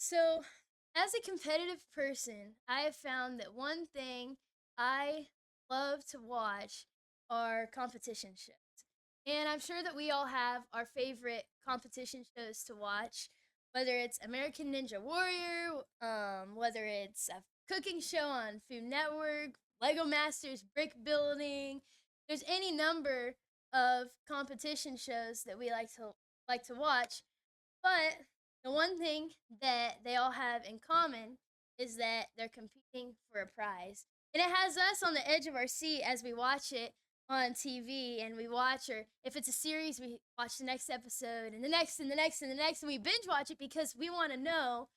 So, as a competitive person, I have found that one thing I love to watch are competition shows. And I'm sure that we all have our favorite competition shows to watch, whether it's American Ninja Warrior, whether it's a cooking show on Food Network, Lego Masters, brick building. There's any number of competition shows that we like to watch. But the one thing that they all have in common is that they're competing for a prize. And it has us on the edge of our seat as we watch it on TV and we watch, or if it's a series, we watch the next episode and the next and the next and the next, and we binge watch it because we want to know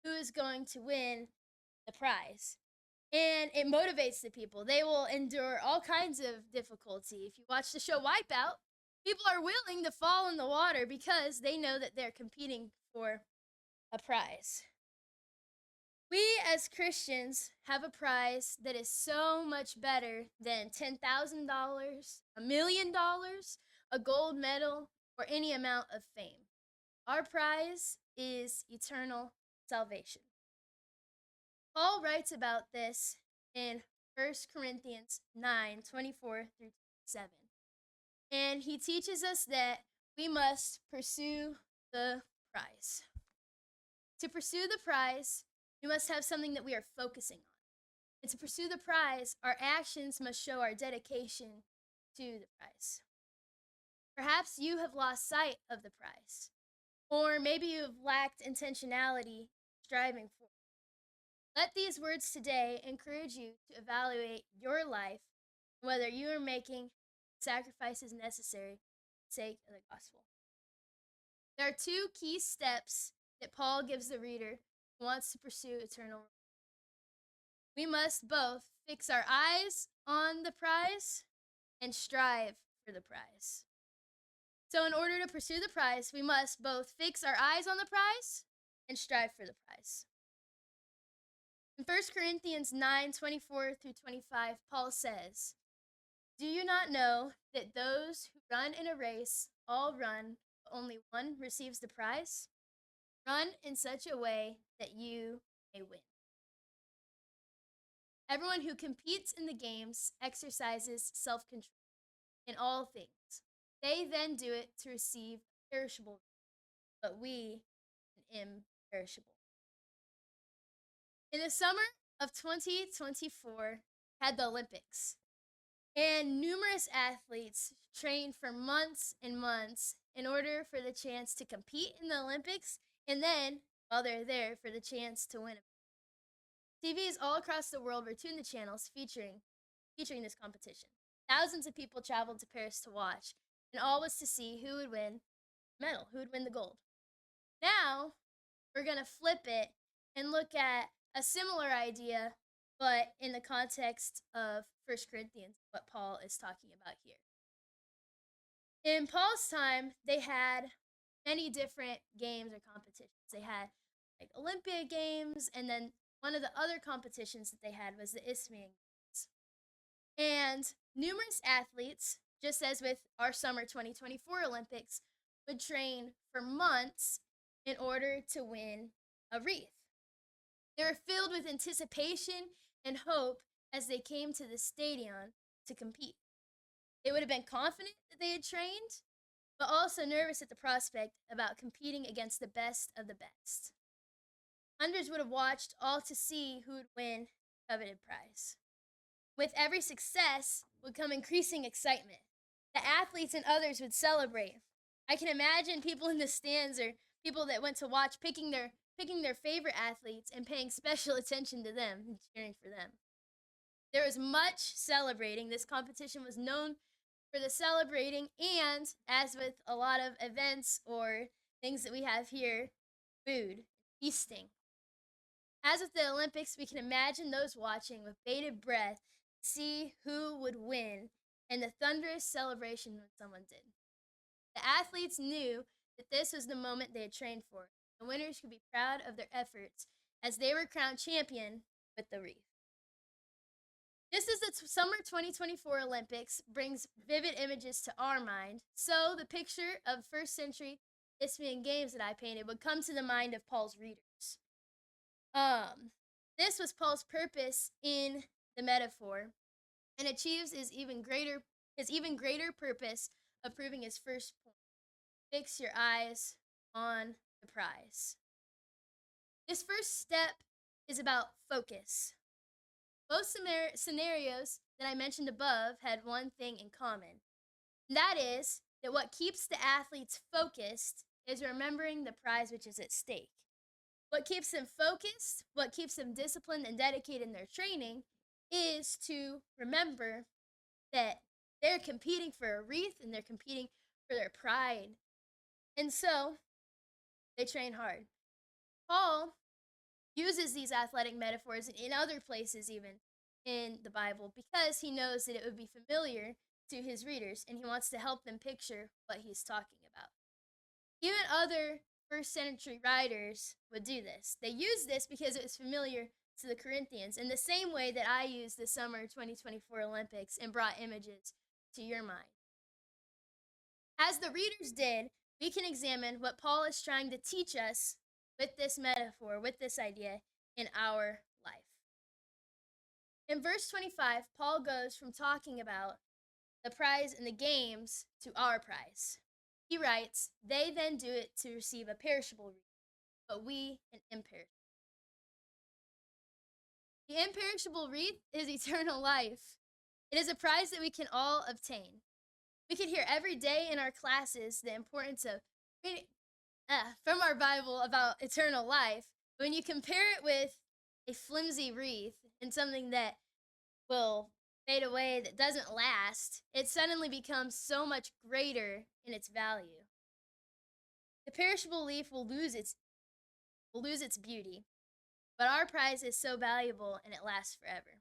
who is going to win the prize. And it motivates the people. They will endure all kinds of difficulty. If you watch the show Wipeout, people are willing to fall in the water because they know that they're competing for a prize. We as Christians have a prize that is so much better than $10,000, $1,000,000, a gold medal, or any amount of fame. Our prize is eternal salvation. Paul writes about this in 1 Corinthians 9:24 through 7. And he teaches us that we must pursue the prize. To pursue the prize, we must have something that we are focusing on. And to pursue the prize, our actions must show our dedication to the prize. Perhaps you have lost sight of the prize, or maybe you have lacked intentionality striving for it. Let these words today encourage you to evaluate your life, whether you are making sacrifices necessary for the sake of the gospel. There are two key steps that Paul gives the reader who wants to pursue eternal. We must both fix our eyes on the prize and strive for the prize. So, in order to pursue the prize, we must both fix our eyes on the prize and strive for the prize. In 1 Corinthians 9:24 through 25, Paul says, "Do you not know that those who run in a race all run, but only one receives the prize? Run in such a way that you may win." Everyone who competes in the games exercises self control in all things. They then do it to receive perishable, but we an imperishable. In the summer of 2024, had the Olympics, and numerous athletes trained for months and months in order for the chance to compete in the Olympics, and then, while they're there, for the chance to win. TVs all across the world were tuned to channels featuring this competition. Thousands of people traveled to Paris to watch, and all was to see who would win the medal, who would win the gold. Now, we're going to flip it and look at a similar idea, but in the context of 1 Corinthians, what Paul is talking about here. In Paul's time, they had many different games or competitions. They had like Olympia games, and then one of the other competitions that they had was the Isthmian Games. And numerous athletes, just as with our summer 2024 Olympics, would train for months in order to win a wreath. They were filled with anticipation and hope as they came to the stadium to compete. They would have been confident that they had trained, but also nervous at the prospect about competing against the best of the best. Hundreds would have watched all to see who would win the coveted prize. With every success would come increasing excitement. The athletes and others would celebrate. I can imagine people in the stands or people that went to watch picking their favorite athletes and paying special attention to them and cheering for them. There was much celebrating. This competition was known for the celebrating, and as with a lot of events or things that we have here, food, feasting. As with the Olympics, we can imagine those watching with bated breath to see who would win and the thunderous celebration when someone did. The athletes knew that this was the moment they had trained for. The winners could be proud of their efforts as they were crowned champion with the wreath. Just as the summer 2024 Olympics brings vivid images to our mind, so the picture of first century Isthmian Games that I painted would come to the mind of Paul's readers. Um, this was Paul's purpose in the metaphor, and achieves his even greater purpose of proving his first point. Fix your eyes on the prize. This first step is about focus. Both scenarios that I mentioned above had one thing in common, and that is that what keeps the athletes focused is remembering the prize which is at stake. What keeps them focused, what keeps them disciplined and dedicated in their training, is to remember that they're competing for a wreath and they're competing for their pride. And so they train hard. Paul uses these athletic metaphors in other places, even in the Bible, because he knows that it would be familiar to his readers and he wants to help them picture what he's talking about. Even other first century writers would do this. They used this because it was familiar to the Corinthians in the same way that I used the summer 2024 Olympics and brought images to your mind. As the readers did, we can examine what Paul is trying to teach us with this metaphor, with this idea in our life. In verse 25, Paul goes from talking about the prize in the games to our prize. He writes, they then do it to receive a perishable wreath, but we an imperishable. The imperishable wreath is eternal life. It is a prize that we can all obtain. We can hear every day in our classes the importance of from our Bible about eternal life. When you compare it with a flimsy wreath and something that will fade away, that doesn't last, it suddenly becomes so much greater in its value. The perishable leaf will lose its beauty, but our prize is so valuable and it lasts forever.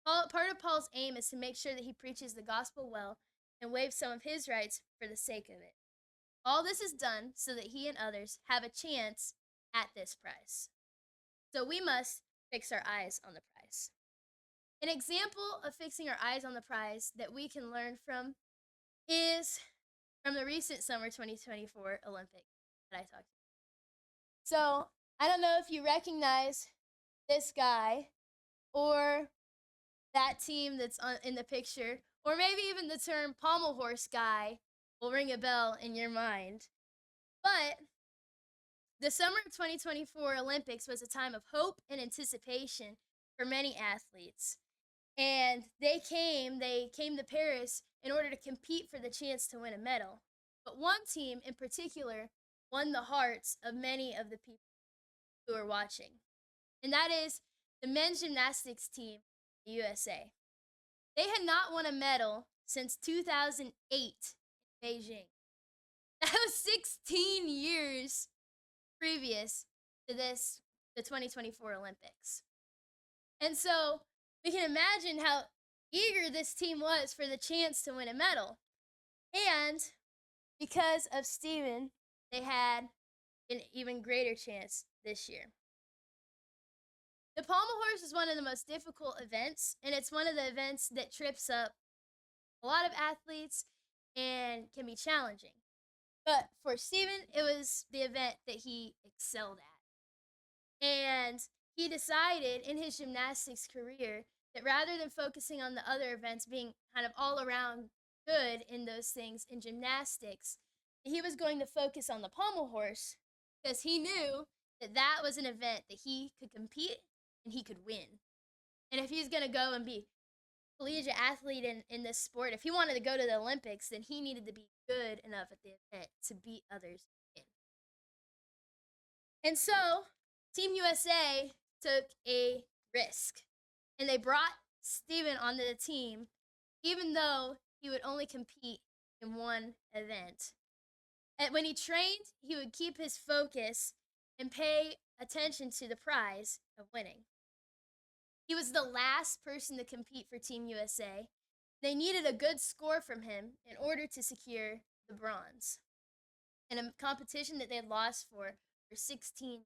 Part of Paul's aim is to make sure that he preaches the gospel well and waives some of his rights for the sake of it. All this is done so that he and others have a chance at this prize. So we must fix our eyes on the prize. An example of fixing our eyes on the prize that we can learn from is from the recent summer 2024 Olympics that I talked about. So I don't know if you recognize this guy or that team that's in the picture, or maybe even the term pommel horse guy will ring a bell in your mind. But the summer of 2024 Olympics was a time of hope and anticipation for many athletes. And they came to Paris in order to compete for the chance to win a medal. But one team in particular won the hearts of many of the people who were watching. And that is the men's gymnastics team, the USA. They had not won a medal since 2008 in Beijing. That was 16 years previous to the 2024 Olympics. And so we can imagine how eager this team was for the chance to win a medal. And because of Steven, they had an even greater chance this year. The pommel horse is one of the most difficult events, and it's one of the events that trips up a lot of athletes and can be challenging. But for Steven, it was the event that he excelled at. And he decided in his gymnastics career that rather than focusing on the other events being kind of all around good in those things in gymnastics, he was going to focus on the pommel horse because he knew that that was an event that he could compete and he could win. And if he's going to go and be a collegiate athlete in this sport, if he wanted to go to the Olympics, then he needed to be good enough at the event to beat others in. And so Team USA took a risk, and they brought Steven onto the team, even though he would only compete in one event. And when he trained, he would keep his focus and pay attention to the prize of winning. He was the last person to compete for Team USA. They needed a good score from him in order to secure the bronze in a competition that they had lost for 16.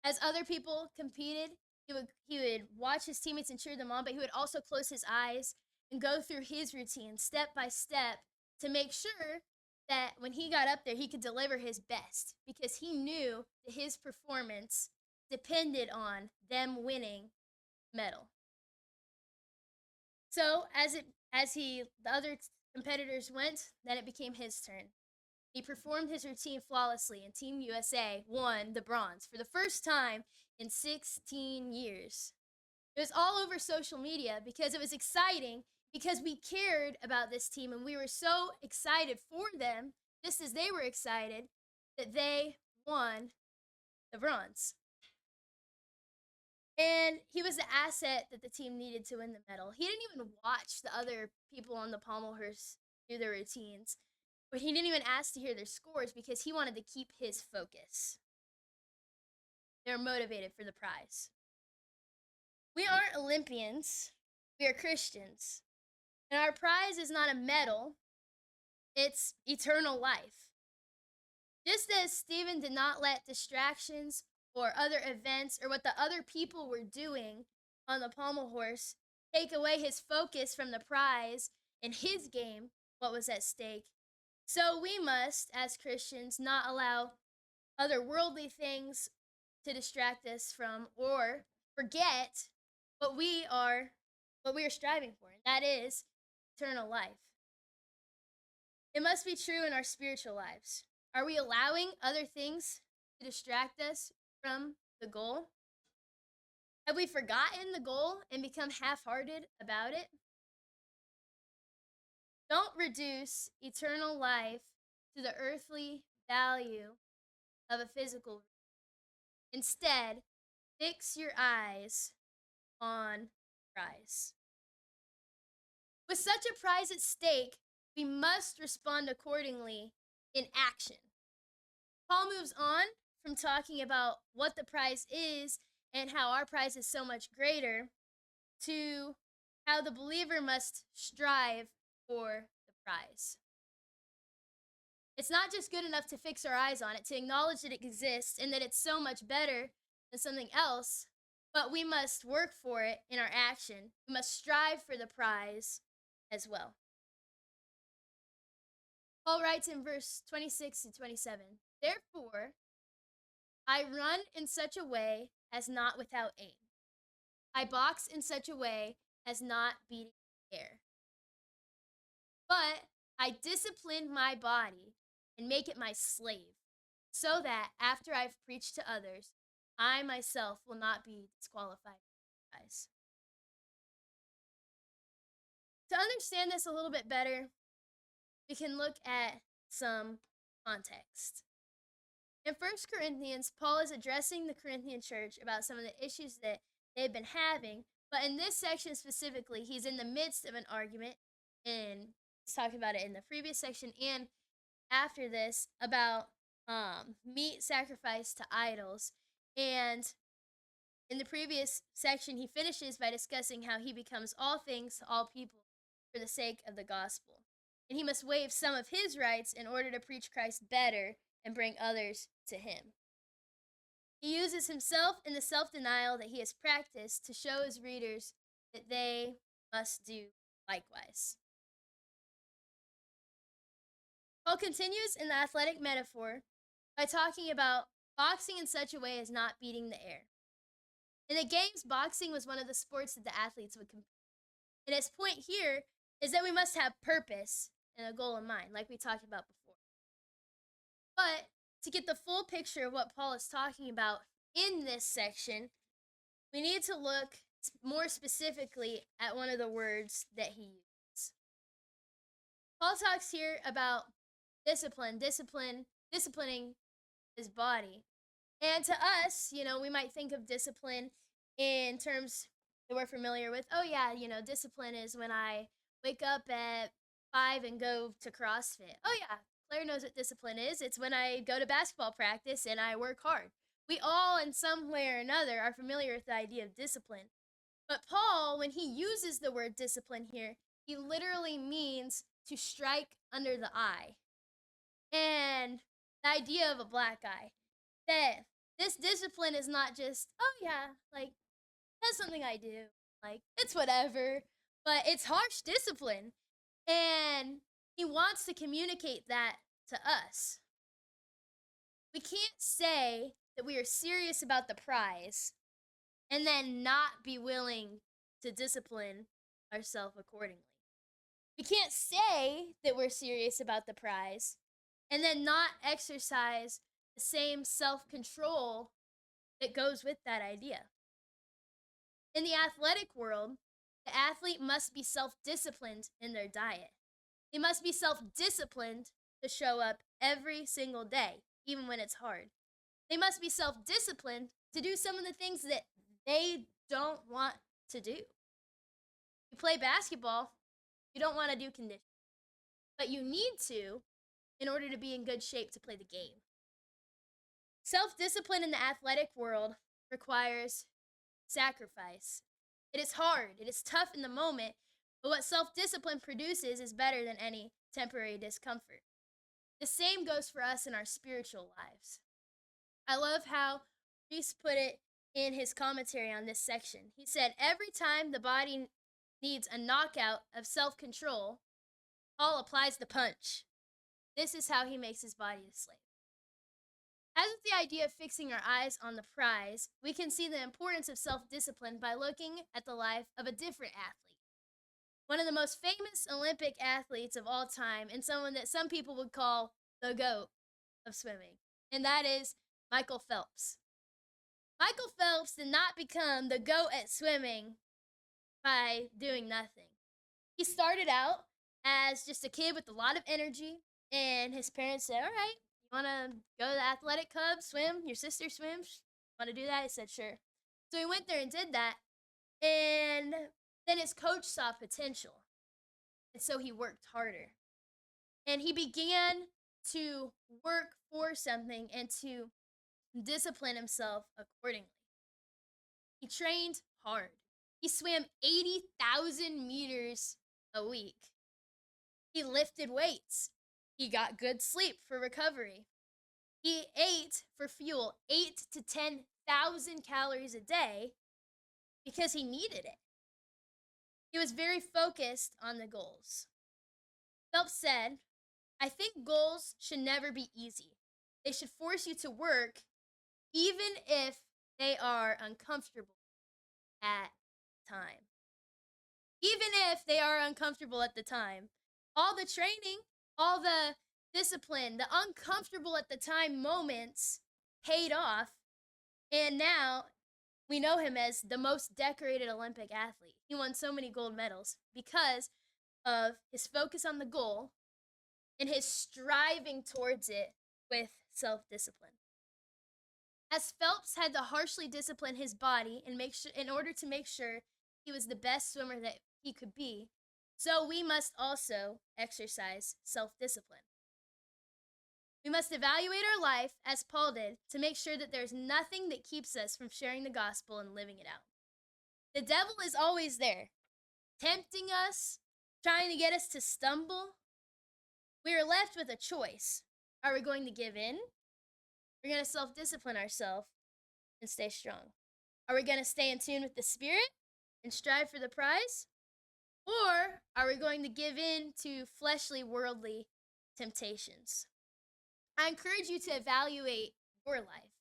As other people competed, he would watch his teammates and cheer them on, but he would also close his eyes and go through his routine step by step to make sure that when he got up there, he could deliver his best because he knew that his performance depended on them winning medal. So the other competitors went, then it became his turn. He performed his routine flawlessly, and Team USA won the bronze for the first time in 16 years. It was all over social media because it was exciting, because we cared about this team and we were so excited for them, just as they were excited that they won the bronze. And he was the asset that the team needed to win the medal. He didn't even watch the other people on the pommel horse do their routines, but he didn't even ask to hear their scores because he wanted to keep his focus. They were motivated for the prize. We aren't Olympians, we are Christians. And our prize is not a medal, it's eternal life. Just as Stephen did not let distractions or other events or what the other people were doing on the pommel horse take away his focus from the prize in his game, what was at stake, so we must, as Christians, not allow other worldly things to distract us from or forget what we are striving for, and that is eternal life. It must be true in our spiritual lives. Are we allowing other things to distract us from the goal? Have we forgotten the goal and become half-hearted about it? Don't reduce eternal life to the earthly value of a physical. Instead, fix your eyes on prize. With such a prize at stake, we must respond accordingly in action. Paul moves on from talking about what the prize is and how our prize is so much greater to how the believer must strive for the prize. It's not just good enough to fix our eyes on it, to acknowledge that it exists and that it's so much better than something else, but we must work for it in our action. We must strive for the prize as well. Paul writes in verse 26 to 27, "Therefore, I run in such a way as not without aim. I box in such a way as not beating the air. But I discipline my body and make it my slave, so that after I've preached to others, I myself will not be disqualified by you guys." To understand this a little bit better, we can look at some context. In 1 Corinthians, Paul is addressing the Corinthian church about some of the issues that they've been having, but in this section specifically, he's in the midst of an argument, and he's talking about it in the previous section and after this about meat sacrificed to idols. And in the previous section, he finishes by discussing how he becomes all things to all people for the sake of the gospel. And he must waive some of his rights in order to preach Christ better and bring others to him. He uses himself and the self-denial that he has practiced to show his readers that they must do likewise. Paul continues in the athletic metaphor by talking about boxing in such a way as not beating the air. In the games, boxing was one of the sports that the athletes would compete. And his point here is that we must have purpose and a goal in mind, like we talked about before. But to get the full picture of what Paul is talking about in this section, we need to look more specifically at one of the words that he uses. Paul talks here about disciplining his body. And to us, we might think of discipline in terms that we're familiar with. Oh yeah, discipline is when I wake up at 5 and go to CrossFit. Oh yeah, Claire knows what discipline is. It's when I go to basketball practice and I work hard. We all, in some way or another, are familiar with the idea of discipline. But Paul, when he uses the word discipline here, he literally means to strike under the eye. And the idea of a black eye. That this discipline is not just, oh yeah, that's something I do. It's whatever. But it's harsh discipline. And he wants to communicate that to us. We can't say that we are serious about the prize and then not be willing to discipline ourselves accordingly. We can't say that we're serious about the prize and then not exercise the same self control that goes with that idea. In the athletic world, the athlete must be self disciplined in their diet. They must be self disciplined to show up every single day, even when it's hard. They must be self disciplined to do some of the things that they don't want to do. You play basketball, you don't want to do conditioning, but you need to in order to be in good shape to play the game. Self discipline in the athletic world requires sacrifice. It is hard, it is tough in the moment, but what self discipline produces is better than any temporary discomfort. The same goes for us in our spiritual lives. I love how Reese put it in his commentary on this section. He said, every time the body needs a knockout of self control, Paul applies the punch. This is how he makes his body a slave. As with the idea of fixing our eyes on the prize, we can see the importance of self-discipline by looking at the life of a different athlete. One of the most famous Olympic athletes of all time, and someone that some people would call the GOAT of swimming, and that is Michael Phelps. Michael Phelps did not become the GOAT at swimming by doing nothing. He started out as just a kid with a lot of energy, and his parents said, all right, want to go to the athletic club, swim? Your sister swims? Want to do that? He said, sure. So he went there and did that. And then his coach saw potential. And so he worked harder. And he began to work for something and to discipline himself accordingly. He trained hard. He swam 80,000 meters a week. He lifted weights. He got good sleep for recovery. He ate for fuel 8 to 10,000 calories a day because he needed it. He was very focused on the goals. Phelps said, I think goals should never be easy. They should force you to work even if they are uncomfortable at the time. Even if they are uncomfortable at the time. All the training, all the discipline, the uncomfortable at the time moments paid off, and now we know him as the most decorated Olympic athlete. He won so many gold medals because of his focus on the goal and his striving towards it with self-discipline. As Phelps had to harshly discipline his body and in order to make sure he was the best swimmer that he could be, so we must also exercise self-discipline. We must evaluate our life, as Paul did, to make sure that there's nothing that keeps us from sharing the gospel and living it out. The devil is always there, tempting us, trying to get us to stumble. We are left with a choice. Are we going to give in? We're going to self-discipline ourselves and stay strong. Are we going to stay in tune with the Spirit and strive for the prize? Or are we going to give in to fleshly, worldly temptations? I encourage you to evaluate your life,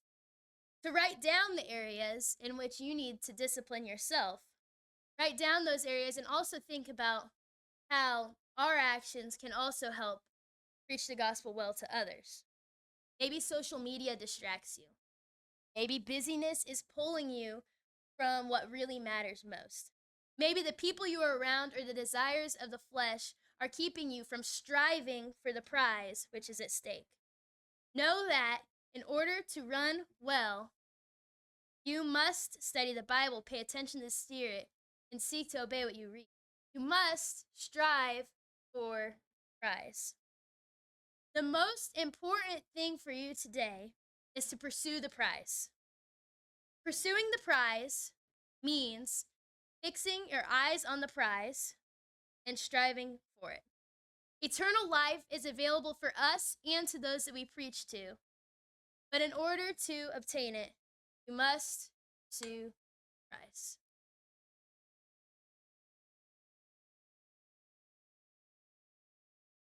to write down the areas in which you need to discipline yourself. Write down those areas and also think about how our actions can also help preach the gospel well to others. Maybe social media distracts you. Maybe busyness is pulling you from what really matters most. Maybe the people you are around or the desires of the flesh are keeping you from striving for the prize which is at stake. Know that in order to run well, you must study the Bible, pay attention to the Spirit, and seek to obey what you read. You must strive for prize. The most important thing for you today is to pursue the prize. Pursuing the prize means fixing your eyes on the prize and striving for it. Eternal life is available for us and to those that we preach to. But in order to obtain it, you must pursue Christ.